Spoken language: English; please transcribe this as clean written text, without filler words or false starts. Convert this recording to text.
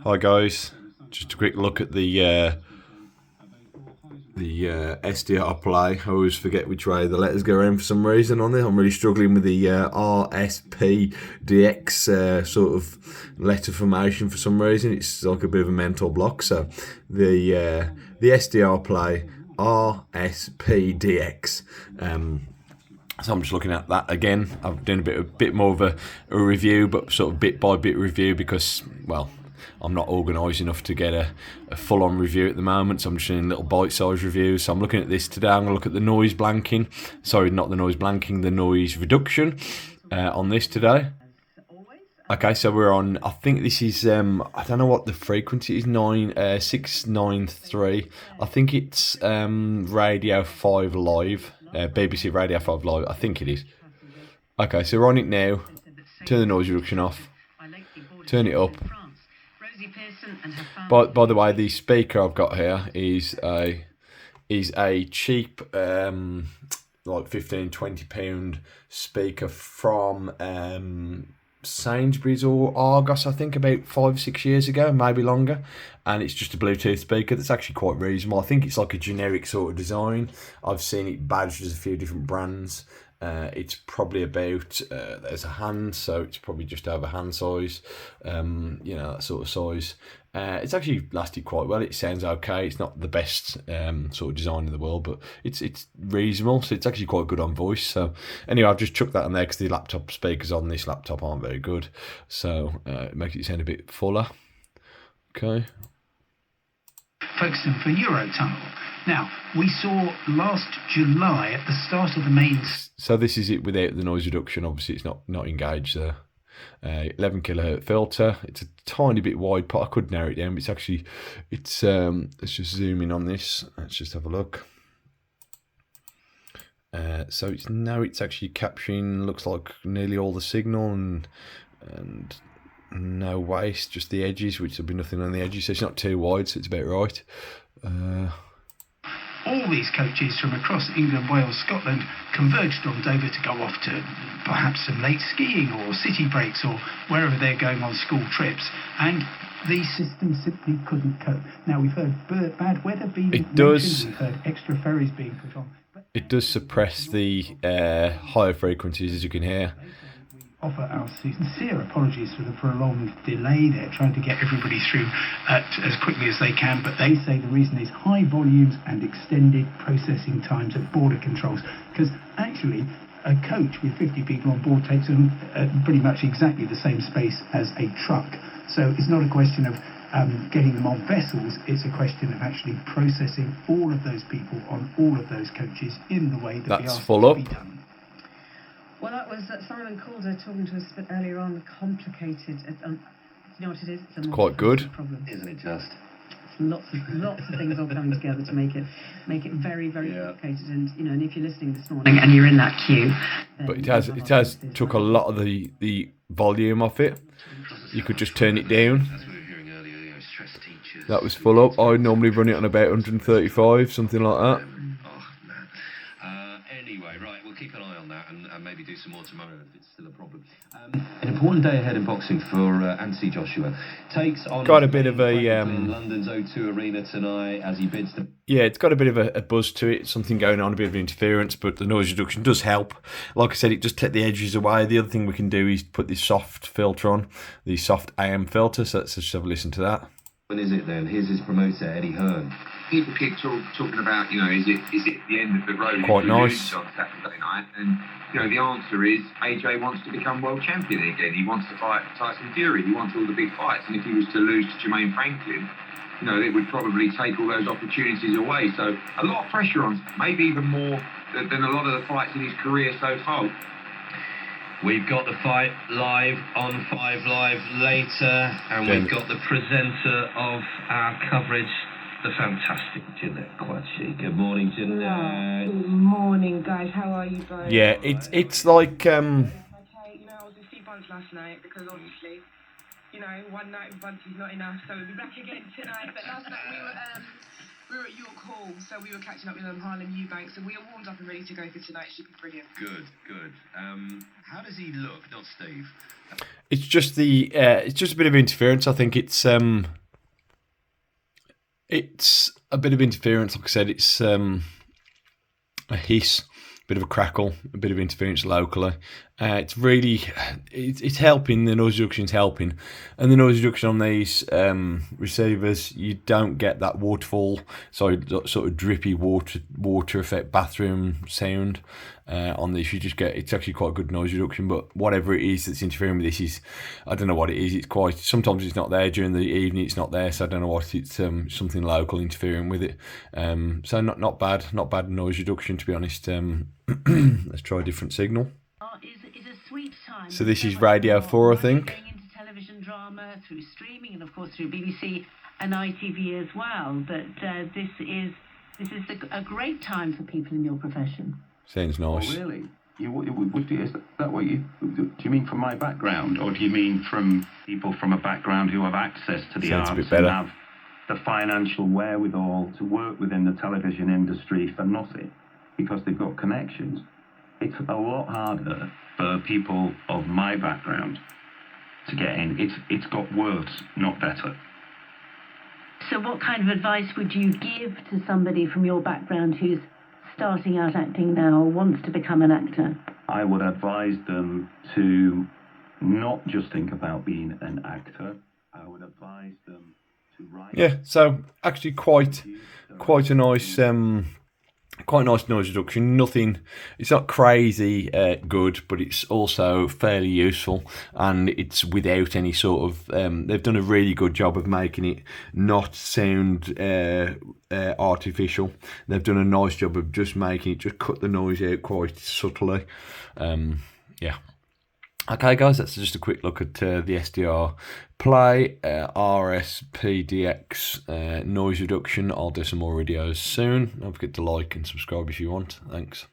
Hi guys, just a quick look at the SDR play. I always forget which way the letters go around for some reason on there. I'm really struggling with the RSPdx sort of letter formation for some reason. It's like a bit of a mental block. So the SDR play RSPdx. So I'm just looking at that again. I've done a bit more of a review, but sort of bit by bit review because, well, I'm not organised enough to get a full-on review at the moment, so I'm just doing little bite-sized reviews. So I'm looking at this today. I'm going to look at the noise blanking. Sorry, not the noise blanking, the noise reduction on this today. Okay, so we're on, I think this is, I don't know what the frequency is, 693. I think it's Radio 5 Live, BBC Radio 5 Live, I think it is. Okay, so we're on it now. Turn the noise reduction off. Turn it up. By the way, the speaker I've got here is a cheap, like £15-20 speaker from Sainsbury's or Argos, I think, about 5-6 years ago, maybe longer, and it's just a Bluetooth speaker that's actually quite reasonable. I think it's like a generic sort of design. I've seen it badged as a few different brands. It's probably about there's a hand, so it's probably just over hand size, that sort of size. It's actually lasted quite well. It sounds okay. It's not the best sort of design in the world, but it's reasonable, so it's actually quite good on voice. So anyway, I've just chucked that on there because the laptop speakers on this laptop aren't very good, so it makes it sound a bit fuller. Okay. Focusing for Eurotunnel. Now, we saw last July at the start of the main... So this is it without the noise reduction. Obviously, it's not engaged there. 11 kilohertz filter. It's a tiny bit wide, but I could narrow it down. But let's just zoom in on this. Let's just have a look. So it's actually capturing, looks like, nearly all the signal and no waste, just the edges, which there'll be nothing on the edges. So it's not too wide, so it's about right. All these coaches from across England, Wales, Scotland converged on Dover to go off to perhaps some late skiing or city breaks or wherever they're going on school trips, and the system simply couldn't cope. Now, we've heard bad weather being mentioned, we've heard extra ferries being put on. It does suppress the higher frequencies, as you can hear. Offer our sincere apologies for the prolonged delay. They're trying to get everybody through as quickly as they can, but they say the reason is high volumes and extended processing times at border controls, because actually a coach with 50 people on board takes them pretty much exactly the same space as a truck. So it's not a question of getting them on vessels, it's a question of actually processing all of those people on all of those coaches in the way that that's full up. Well, that was Simon Calder talking to us a bit earlier on. Complicated. You know what it is? It's quite good, problem, isn't it? Just it's lots of things all coming together to make it very, very complicated. And and if you're listening this morning and you're in that queue, but it has took a lot of the volume off it. You could just turn it down. as we were hearing earlier, stress teachers. That was full up. I normally run it on about 135, something like that. Anyway, right, we'll keep an eye on that and maybe do some more tomorrow if it's still a problem. An important day ahead in boxing for Anthony Joshua. Takes on got a bit of a London's O2 Arena tonight as he bids to... Yeah, it's got a bit of a buzz to it, something going on, a bit of interference, but the noise reduction does help. Like I said, it does take the edges away. The other thing we can do is put this soft filter on, the soft AM filter, so let's just have a listen to that. When is it then? Here's his promoter, Eddie Hearn. People keep talking about, is it the end of the road? Quite nice. On Saturday night, and the answer is AJ wants to become world champion again. He wants to fight Tyson Fury. He wants all the big fights, and if he was to lose to Jermaine Franklin, it would probably take all those opportunities away. So a lot of pressure on, maybe even more than a lot of the fights in his career so far. We've got the fight live on 5 Live later, and we've got the presenter of our coverage, the fantastic Jeanette Quatchy. Good morning, Jeanette. Good morning, guys. How are you guys? Yeah, it's like Okay, I was with Steve Bunch last night because obviously, one night with Bunch is not enough, so we'll be back again tonight. But last night we were We were at York Hall, so we were catching up with Harlem Eubanks, and we are warmed up and ready to go for tonight. It should be brilliant. Good, good. How does he look? Not Steve. It's just a bit of interference. I think it's a bit of interference. Like I said, it's a hiss, a bit of a crackle, a bit of interference locally. It's really, it's helping. The noise reduction's helping, and the noise reduction on these receivers, you don't get that waterfall, sort of drippy water effect, bathroom sound. On this, you just get, it's actually quite a good noise reduction. But whatever it is that's interfering with this is, I don't know what it is. It's quite, sometimes it's not there during the evening. It's not there, so I don't know what it's. Something local interfering with it. So not bad noise reduction, to be honest. Let's try a different signal. Is a sweet time. So this is Radio 4, I think. Going into television drama through streaming and of course through BBC and ITV as well. But this is a great time for people in your profession. Sounds nice. Oh, really? Is that what you do? You mean from my background, or do you mean from people from a background who have access to the Sounds arts a bit better. and have the financial wherewithal to work within the television industry for nothing because they've got connections? It's a lot harder for people of my background to get in. It's got worse, not better. So what kind of advice would you give to somebody from your background who's starting out acting now or wants to become an actor? I would advise them to not just think about being an actor. I would advise them to write. Yeah, so actually quite a nice quite a nice noise reduction. Nothing, it's not crazy good, but it's also fairly useful, and it's without any sort of they've done a really good job of making it not sound artificial. They've done a nice job of just making it, just cut the noise out quite subtly. Yeah. Okay, guys, that's just a quick look at the SDR Play RSPdx noise reduction. I'll do some more videos soon. Don't forget to like and subscribe if you want. Thanks.